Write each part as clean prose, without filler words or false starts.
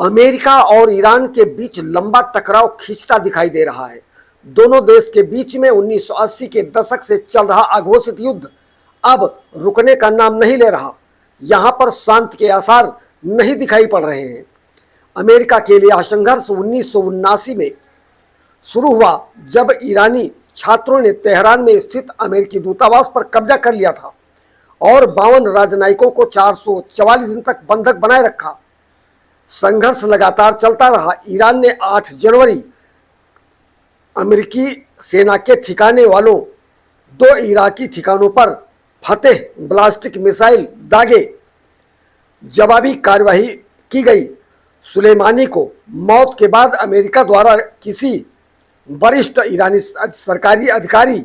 America और Iran के बीच लंबा टकराव खींचता दिखाई दे रहा है। दोनों देश के बीच में 1980 के दशक से चल रहा अघोषित युद्ध अब रुकने का नाम नहीं ले रहा। यहां पर शांति के आसार नहीं दिखाई पड़ रहे हैं। अमेरिका के लिए यह संघर्ष 1979 में शुरू हुआ, जब ईरानी छात्रों ने तेहरान में स्थित अमेरिकी दूतावास पर कब्जा कर लिया था और 52 राजनयिकों को 444 दिन तक बंधक बनाए रखा। संघर्ष लगातार चलता रहा। ईरान ने 8 जनवरी अमेरिकी सेना के ठिकाने वालों 2 इराकी ठिकानों पर फतेह बैलिस्टिक मिसाइल दागे। जवाबी कार्यवाही की गई। सुलेमानी को मौत के बाद अमेरिका द्वारा किसी वरिष्ठ ईरानी सरकारी अधिकारी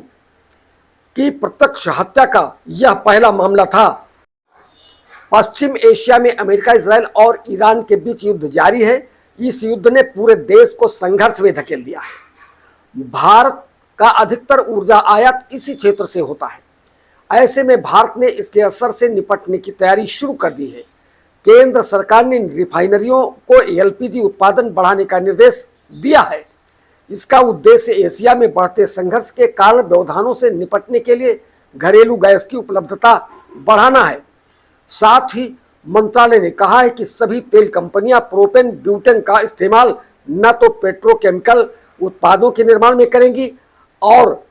की प्रत्यक्ष हत्या का यह पहला मामला था। पश्चिम एशिया में अमेरिका, इजराइल और ईरान के बीच युद्ध जारी है। इस युद्ध ने पूरे देश को संघर्ष में धकेल दिया है। भारत का अधिकतर ऊर्जा आयात इसी क्षेत्र से होता है। ऐसे में भारत ने इसके असर से निपटने की तैयारी शुरू कर दी है। केंद्र सरकार ने रिफाइनरियों को एलपीजी उत्पादन बढ़ाने का निर्देश दिया है। इसका उद्देश्य एशिया में बढ़ते संघर्ष के कारण व्यवधानों से निपटने के लिए घरेलू गैस की उपलब्धता बढ़ाना है। साथ ही मंत्रालय ने कहा है कि सभी तेल कंपनियां प्रोपेन ब्यूटेन का इस्तेमाल न तो पेट्रोकेमिकल उत्पादों के निर्माण में करेंगी और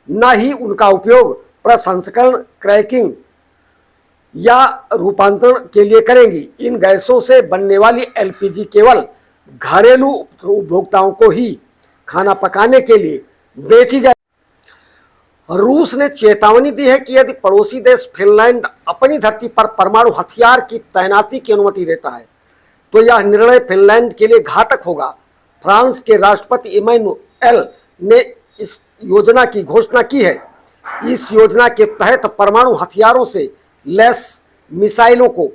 न ही उनका उपयोग प्रसंस्करण, क्रैकिंग या रूपांतरण के लिए करेंगी। इन गैसों से बनने वाली एलपीजी केवल घरेलू उपभोक्ताओं को ही खाना पकाने के लिए बेची जाए। रूस ने चेतावनी दी है कि यदि पड़ोसी देश फिनलैंड अपनी धरती पर परमाणु हथियार की तैनाती की अनुमति देता है तो यह निर्णय फिनलैंड के लिए घातक होगा। फ्रांस के राष्ट्रपति इमैनुएल ने इस योजना की घोषणा की है। इस योजना के तहत परमाणु हथियारों से लैस मिसाइलों को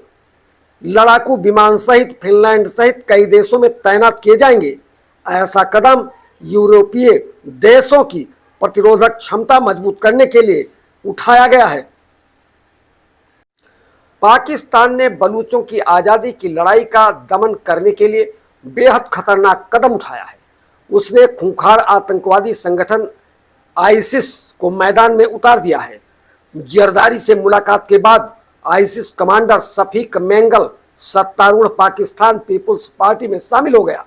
लड़ाकू विमान सहित फिनलैंड सहित कई देशों में तैनात किए जाएंगे। ऐसा कदम यूरोपीय देशों की प्रतिरोधक क्षमता मजबूत करने के लिए उठाया गया है। पाकिस्तान ने बलूचों की आज़ादी की लड़ाई का दमन करने के लिए बेहद खतरनाक कदम उठाया है। उसने खूंखार आतंकवादी संगठन आईसिस को मैदान में उतार दिया है। जरदारी से मुलाकात के बाद आईसिस कमांडर शफीक मेंगल सत्तारूढ़ पाकिस्तान पीपुल्स पार्टी में शामिल हो गया।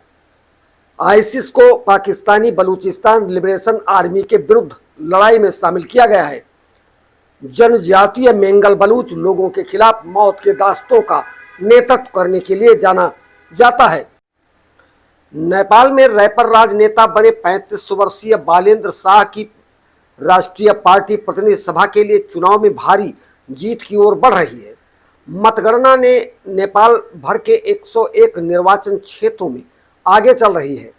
आईसिस को पाकिस्तानी बलूचिस्तान लिबरेशन आर्मी के विरुद्ध लड़ाई में शामिल किया गया है। जनजातीय मेंगल बलूच लोगों के खिलाफ मौत के दास्तों का नेतृत्व करने के लिए जाना जाता है। नेपाल में रैपर राजनेता बने 35 वर्षीय बालेंद्र शाह की राष्ट्रीय पार्टी प्रतिनिधि सभा के लिए चुनाव में भारी जीत की ओर बढ़ रही है। मतगणना ने नेपाल भर के 101 निर्वाचन क्षेत्रों में आगे चल रही है।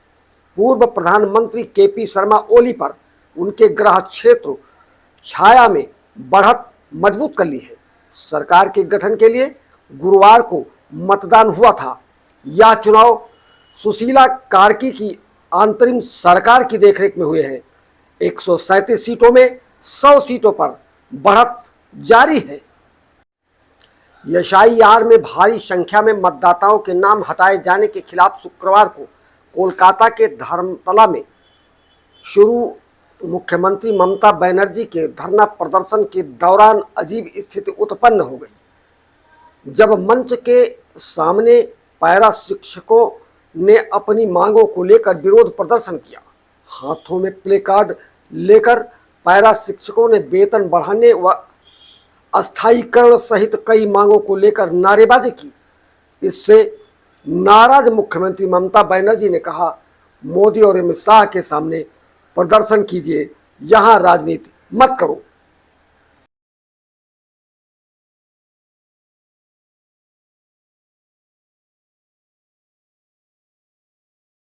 पूर्व प्रधानमंत्री केपी शर्मा ओली पर उनके गृह क्षेत्र छाया में बढ़त मजबूत कर ली है। सरकार के गठन के लिए गुरुवार को मतदान हुआ था। यह चुनाव सुशीला कार्की की अंतरिम सरकार की देखरेख में हुए हैं। 137 सीटों में 100 सीटों पर बढ़त जारी है। एसआईआर में भारी संख्या में मतदाताओं के नाम हटाए जाने के खिलाफ शुक्रवार को कोलकाता के धर्मतला में शुरू मुख्यमंत्री ममता बनर्जी के धरना प्रदर्शन के दौरान अजीब स्थिति उत्पन्न हो गई, जब मंच के सामने पैरा शिक्षकों ने अपनी मांगों को लेकर विरोध प्रदर्शन किया। हाथों में प्ले कार्ड लेकर पैरा शिक्षकों ने वेतन बढ़ाने व अस्थायीकरण सहित कई मांगों को लेकर नारेबाजी की। इससे नाराज मुख्यमंत्री ममता बनर्जी ने कहा, मोदी और अमित शाह के सामने प्रदर्शन कीजिए, यहां राजनीति मत करो।